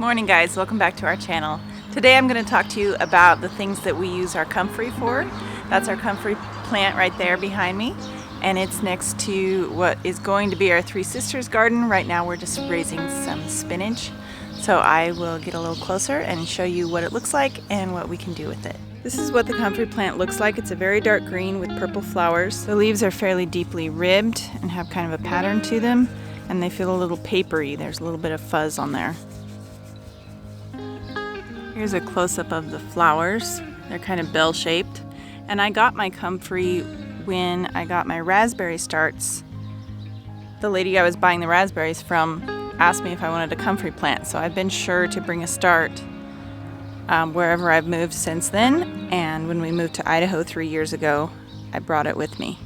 Morning guys, welcome back to our channel. Today I'm going to talk to you about the things that we use our comfrey for. That's our comfrey plant right there behind me, and it's next to what is going to be our Three Sisters garden. Right now we're just raising some spinach, so I will get a little closer and show you what it looks like and what we can do with it. This is what the comfrey plant looks like. It's a very dark green with purple flowers. The leaves are fairly deeply ribbed and have kind of a pattern to them, and they feel a little papery. There's a little bit of fuzz on there. Here's a close-up of the flowers. They're kind of bell-shaped. And I got my comfrey when I got my raspberry starts. The lady I was buying the raspberries from asked me if I wanted a comfrey plant, so I've been sure to bring a start wherever I've moved since then. And when we moved to Idaho 3 years ago, I brought it with me.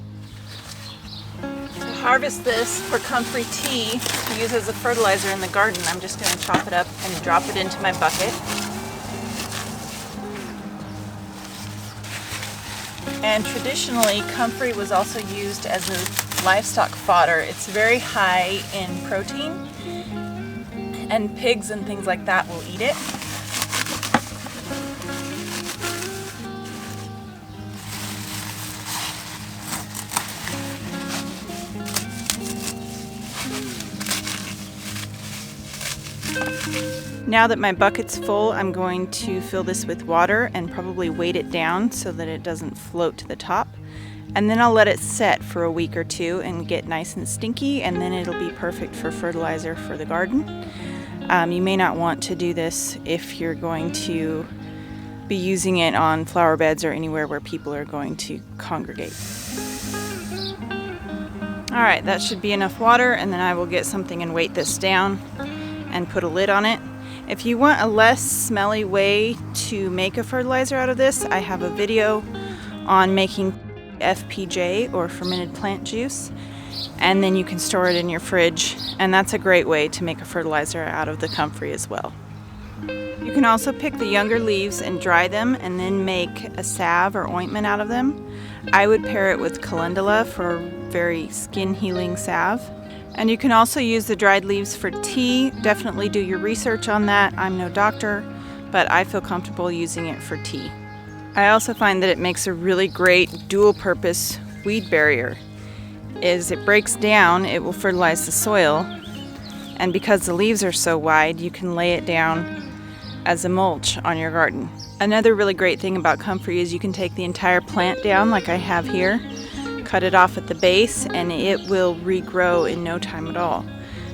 To harvest this for comfrey tea to use as a fertilizer in the garden, I'm just going to chop it up and drop it into my bucket. And traditionally, comfrey was also used as a livestock fodder. It's very high in protein, and pigs and things like that will eat it. Now that my bucket's full, I'm going to fill this with water and probably weight it down so that it doesn't float to the top. And then I'll let it set for a week or two and get nice and stinky, and then it'll be perfect for fertilizer for the garden. You may not want to do this if you're going to be using it on flower beds or anywhere where people are going to congregate. Alright, that should be enough water, and then I will get something and weight this down and put a lid on it. If you want a less smelly way to make a fertilizer out of this, I have a video on making FPJ, or fermented plant juice, and then you can store it in your fridge, and that's a great way to make a fertilizer out of the comfrey as well. You can also pick the younger leaves and dry them and then make a salve or ointment out of them. I would pair it with calendula for a very skin healing salve. And you can also use the dried leaves for tea. Definitely do your research on that. I'm no doctor, but I feel comfortable using it for tea. I also find that it makes a really great dual-purpose weed barrier. As it breaks down, it will fertilize the soil, and because the leaves are so wide, you can lay it down as a mulch on your garden. Another really great thing about comfrey is you can take the entire plant down like I have here, cut it off at the base, and it will regrow in no time at all.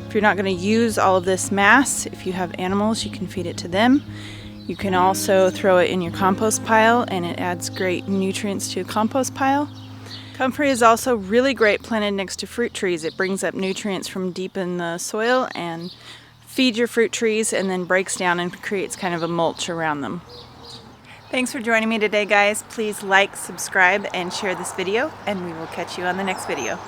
If you're not going to use all of this mass, if you have animals, you can feed it to them. You can also throw it in your compost pile, and it adds great nutrients to a compost pile. Comfrey is also really great planted next to fruit trees. It brings up nutrients from deep in the soil and feeds your fruit trees, and then breaks down and creates kind of a mulch around them. Thanks for joining me today, guys. Please like, subscribe, and share this video, and we will catch you on the next video.